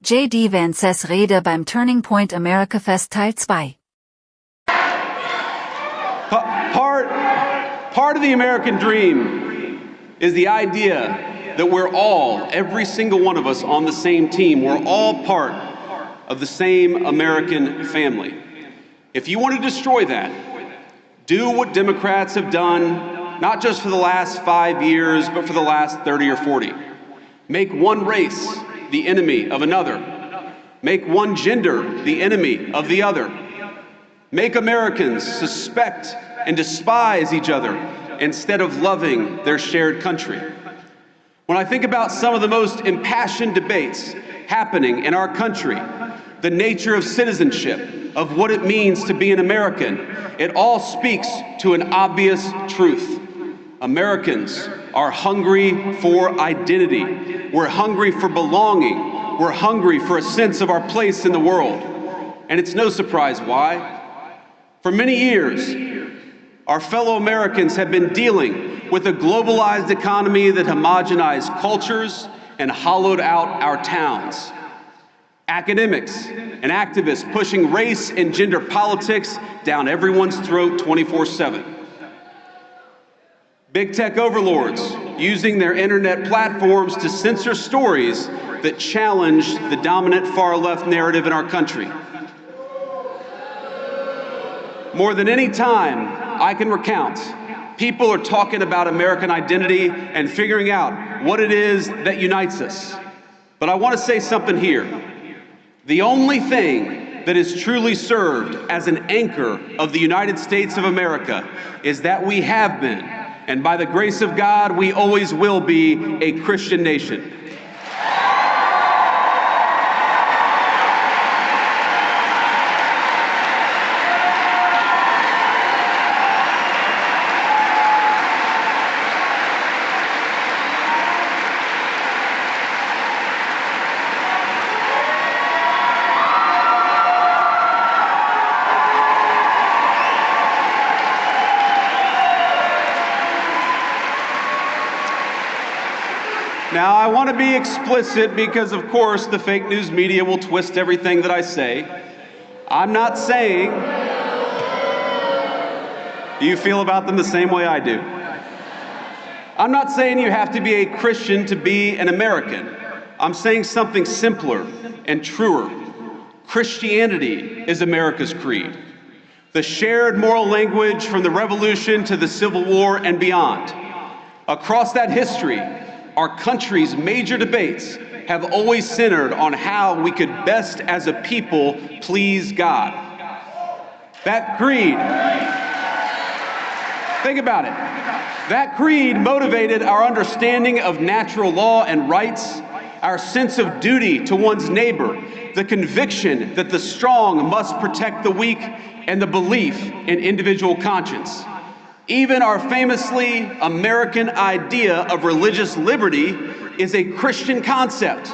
J.D. Vances Rede beim Turning Point AmericaFest Teil 2. Part of the American dream is the idea that we're all, every single one of us, on the same team. We're all part of the same American family. If you want to destroy that, do what Democrats have done, not just for the last 5 years, but for the last 30 or 40. Make one race the enemy of another. Make one gender the enemy of the other. Make Americans suspect and despise each other instead of loving their shared country. When I think about some of the most impassioned debates happening in our country, the nature of citizenship, of what it means to be an American, it all speaks to an obvious truth. Americans are hungry for identity. We're hungry for belonging. We're hungry for a sense of our place in the world. And it's no surprise why. For many years, our fellow Americans have been dealing with a globalized economy that homogenized cultures and hollowed out our towns. Academics and activists pushing race and gender politics down everyone's throat 24/7. Big tech overlords using their internet platforms to censor stories that challenge the dominant far-left narrative in our country. More than any time I can recount, people are talking about American identity and figuring out what it is that unites us. But I want to say something here. The only thing that is truly served as an anchor of the United States of America is that we have been, and by the grace of God, we always will be, a Christian nation. Now, I want to be explicit because, of course, the fake news media will twist everything that I say. I'm not saying you feel about them the same way I do. I'm not saying you have to be a Christian to be an American. I'm saying something simpler and truer. Christianity is America's creed. The shared moral language from the Revolution to the Civil War and beyond. Across that history, our country's major debates have always centered on how we could best as a people please God. That creed, think about it. That creed motivated our understanding of natural law and rights, our sense of duty to one's neighbor, the conviction that the strong must protect the weak, and the belief in individual conscience. Even our famously American idea of religious liberty is a Christian concept.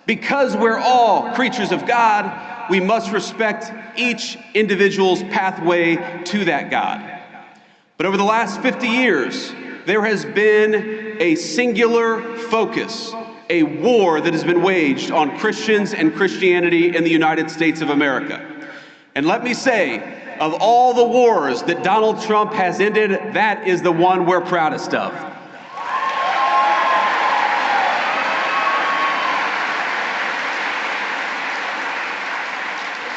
Because we're all creatures of God, we must respect each individual's pathway to that God. But over the last 50 years, there has been a singular focus, a war that has been waged on Christians and Christianity in the United States of America. And let me say, of all the wars that Donald Trump has ended, that is the one we're proudest of.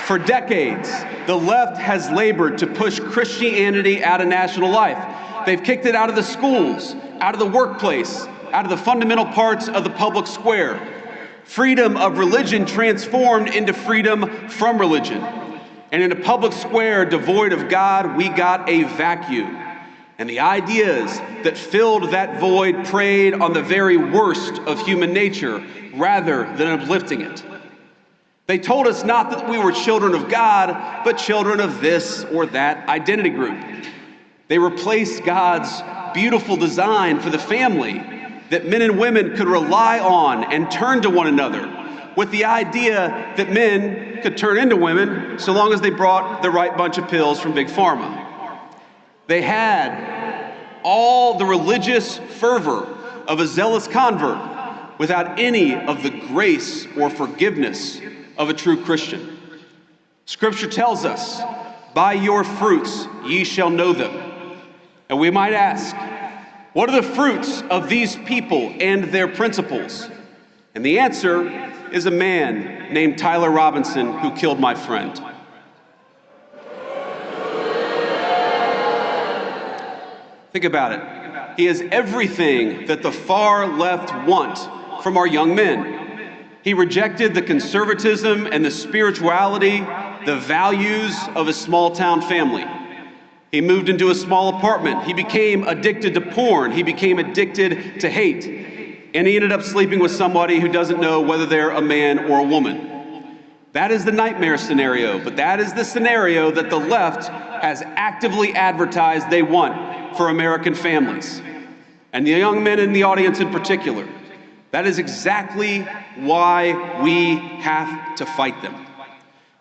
For decades, the left has labored to push Christianity out of national life. They've kicked it out of the schools, out of the workplace, out of the fundamental parts of the public square. Freedom of religion transformed into freedom from religion. And in a public square devoid of God, we got a vacuum. And the ideas that filled that void preyed on the very worst of human nature rather than uplifting it. They told us not that we were children of God, but children of this or that identity group. They replaced God's beautiful design for the family that men and women could rely on and turn to one another, with the idea that men could turn into women so long as they brought the right bunch of pills from Big Pharma. They had all the religious fervor of a zealous convert, without any of the grace or forgiveness of a true Christian. Scripture tells us, "By your fruits ye shall know them." And we might ask, what are the fruits of these people and their principles? And the answer is a man named Tyler Robinson who killed my friend. Think about it. He has everything that the far left want from our young men. He rejected the conservatism and the spirituality, the values of a small town family. He moved into a small apartment. He became addicted to porn. He became addicted to hate. And he ended up sleeping with somebody who doesn't know whether they're a man or a woman. That is the nightmare scenario, but that is the scenario that the left has actively advertised they want for American families. And the young men in the audience in particular. That is exactly why we have to fight them.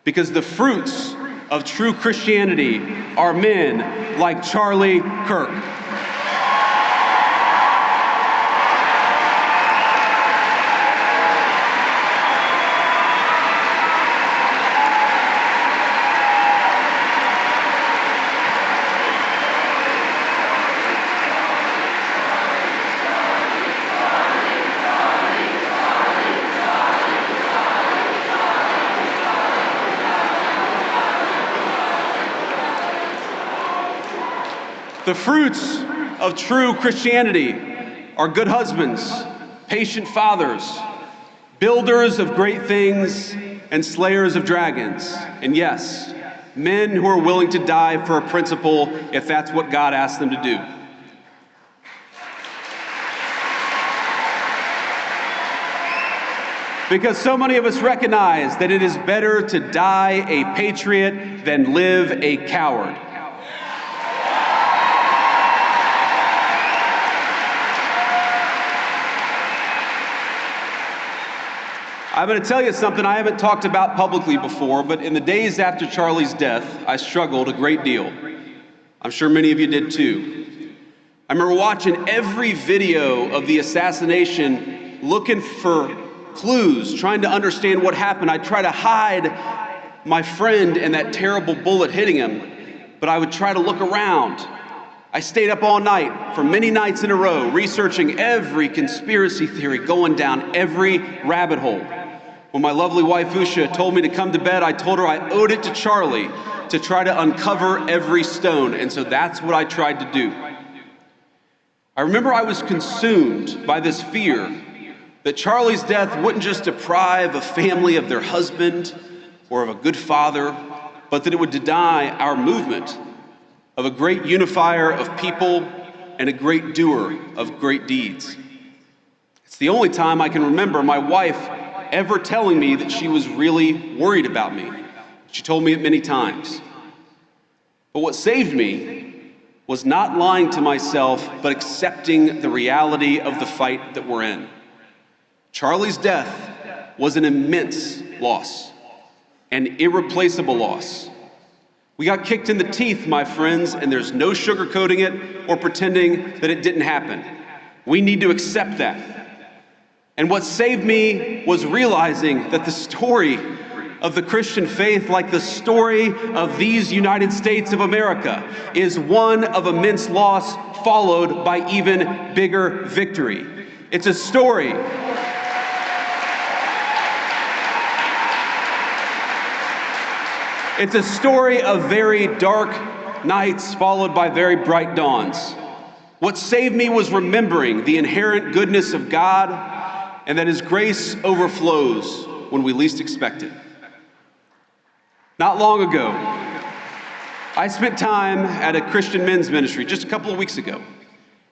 Because the fruits of true Christianity are men like Charlie Kirk. The fruits of true Christianity are good husbands, patient fathers, builders of great things, and slayers of dragons. And yes, men who are willing to die for a principle if that's what God asks them to do. Because so many of us recognize that it is better to die a patriot than live a coward. I'm going to tell you something I haven't talked about publicly before, but in the days after Charlie's death, I struggled a great deal. I'm sure many of you did too. I remember watching every video of the assassination, looking for clues, trying to understand what happened. I tried to hide my friend and that terrible bullet hitting him, but I would try to look around. I stayed up all night for many nights in a row, researching every conspiracy theory, going down every rabbit hole. When my lovely wife, Usha, told me to come to bed, I told her I owed it to Charlie to try to uncover every stone, and so that's what I tried to do. I remember I was consumed by this fear that Charlie's death wouldn't just deprive a family of their husband or of a good father, but that it would deny our movement of a great unifier of people and a great doer of great deeds. It's the only time I can remember my wife ever telling me that she was really worried about me. She told me it many times. But what saved me was not lying to myself, but accepting the reality of the fight that we're in. Charlie's death was an immense loss, an irreplaceable loss. We got kicked in the teeth, my friends, and there's no sugarcoating it or pretending that it didn't happen. We need to accept that. And what saved me was realizing that the story of the Christian faith, like the story of these United States of America, is one of immense loss followed by even bigger victory. It's a story. It's a story of very dark nights followed by very bright dawns. What saved me was remembering the inherent goodness of God and that His grace overflows when we least expect it. Not long ago, I spent time at a Christian men's ministry just a couple of weeks ago.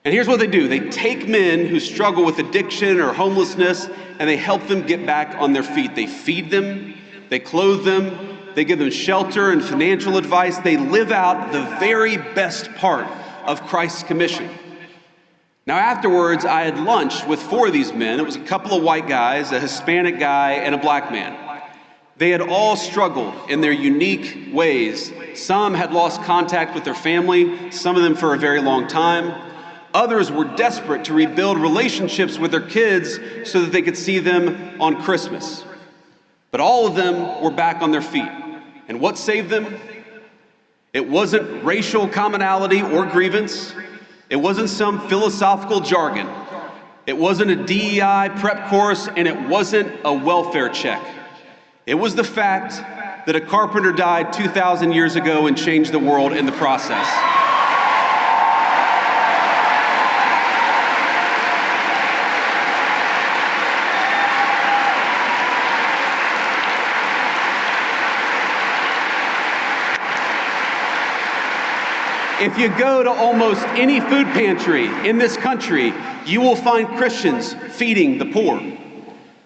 And here's what they do. They take men who struggle with addiction or homelessness and they help them get back on their feet. They feed them, they clothe them, they give them shelter and financial advice. They live out the very best part of Christ's commission. Now afterwards, I had lunch with 4 of these men. It was a couple of white guys, a Hispanic guy, and a black man. They had all struggled in their unique ways. Some had lost contact with their family, some of them for a very long time. Others were desperate to rebuild relationships with their kids so that they could see them on Christmas. But all of them were back on their feet. And what saved them? It wasn't racial commonality or grievance. It wasn't some philosophical jargon. It wasn't a DEI prep course, and it wasn't a welfare check. It was the fact that a carpenter died 2,000 years ago and changed the world in the process. If you go to almost any food pantry in this country, you will find Christians feeding the poor.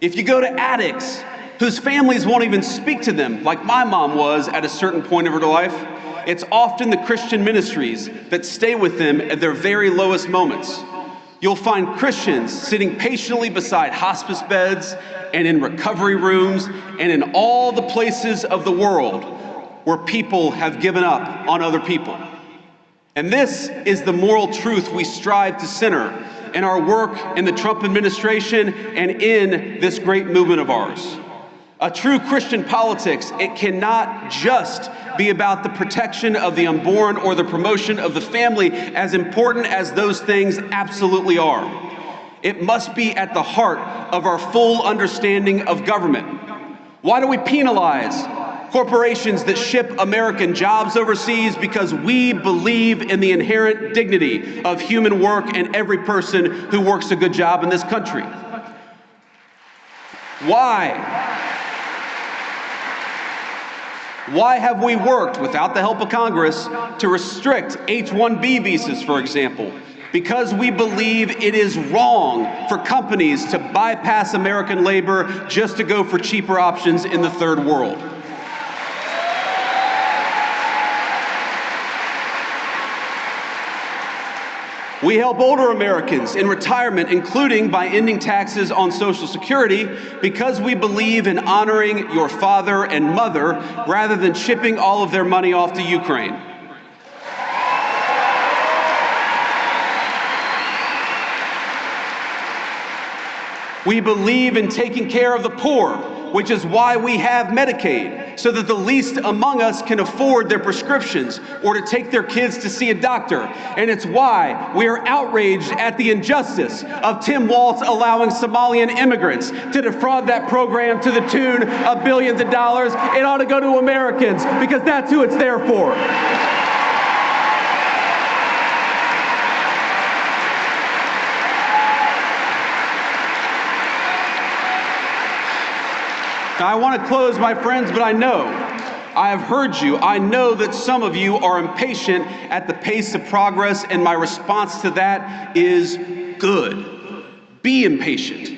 If you go to addicts whose families won't even speak to them, like my mom was at a certain point of her life, it's often the Christian ministries that stay with them at their very lowest moments. You'll find Christians sitting patiently beside hospice beds and in recovery rooms and in all the places of the world where people have given up on other people. And this is the moral truth we strive to center in our work in the Trump administration and in this great movement of ours. A true Christian politics, it cannot just be about the protection of the unborn or the promotion of the family, as important as those things absolutely are. It must be at the heart of our full understanding of government. Why do we penalize corporations that ship American jobs overseas? Because we believe in the inherent dignity of human work and every person who works a good job in this country. Why have we worked without the help of Congress to restrict H-1B visas, for example? Because we believe it is wrong for companies to bypass American labor just to go for cheaper options in the third world. We help older Americans in retirement, including by ending taxes on Social Security, because we believe in honoring your father and mother rather than shipping all of their money off to Ukraine. We believe in taking care of the poor, which is why we have Medicaid, so that the least among us can afford their prescriptions or to take their kids to see a doctor. And it's why we are outraged at the injustice of Tim Walz allowing Somalian immigrants to defraud that program to the tune of billions of dollars. It ought to go to Americans, because that's who it's there for. Now, I want to close, my friends, but I have heard you. I know that some of you are impatient at the pace of progress, and my response to that is good. Be impatient.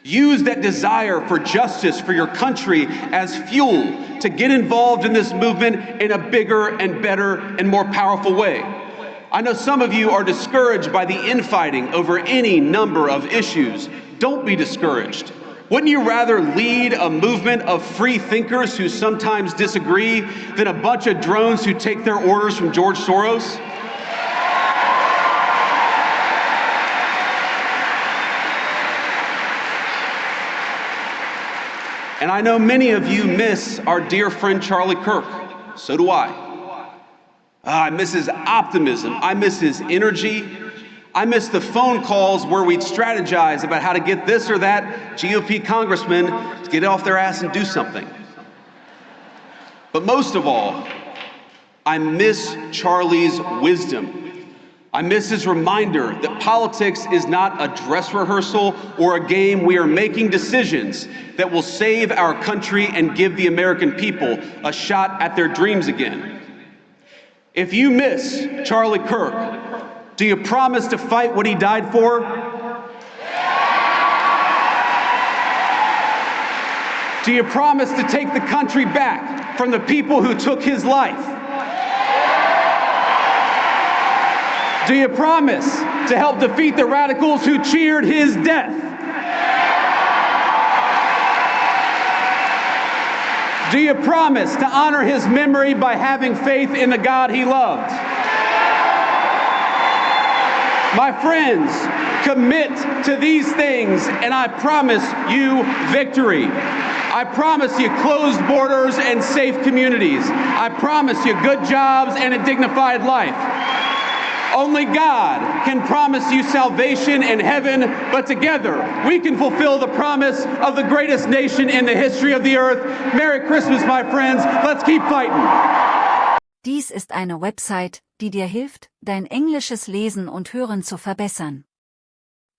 Use that desire for justice for your country as fuel to get involved in this movement in a bigger and better and more powerful way. I know some of you are discouraged by the infighting over any number of issues. Don't be discouraged. Wouldn't you rather lead a movement of free thinkers who sometimes disagree than a bunch of drones who take their orders from George Soros? And I know many of you miss our dear friend Charlie Kirk. So do I. I miss his optimism. I miss his energy. I miss the phone calls where we'd strategize about how to get this or that GOP congressman to get off their ass and do something. But most of all, I miss Charlie's wisdom. I miss his reminder that politics is not a dress rehearsal or a game. We are making decisions that will save our country and give the American people a shot at their dreams again. If you miss Charlie Kirk, do you promise to fight what he died for? Do you promise to take the country back from the people who took his life? Do you promise to help defeat the radicals who cheered his death? Do you promise to honor his memory by having faith in the God he loved? My friends, commit to these things and I promise you victory. I promise you closed borders and safe communities. I promise you good jobs and a dignified life. Only God can promise you salvation in heaven, but together we can fulfill the promise of the greatest nation in the history of the earth. Merry Christmas, my friends. Let's keep fighting. Dies ist eine Website, die dir hilft, dein englisches Lesen und Hören zu verbessern.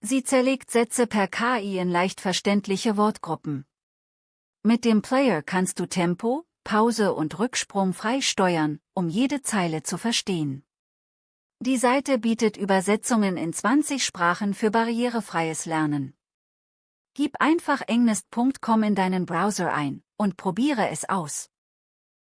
Sie zerlegt Sätze per KI in leicht verständliche Wortgruppen. Mit dem Player kannst du Tempo, Pause und Rücksprung frei steuern, um jede Zeile zu verstehen. Die Seite bietet Übersetzungen in 20 Sprachen für barrierefreies Lernen. Gib einfach englist.com in deinen Browser ein und probiere es aus.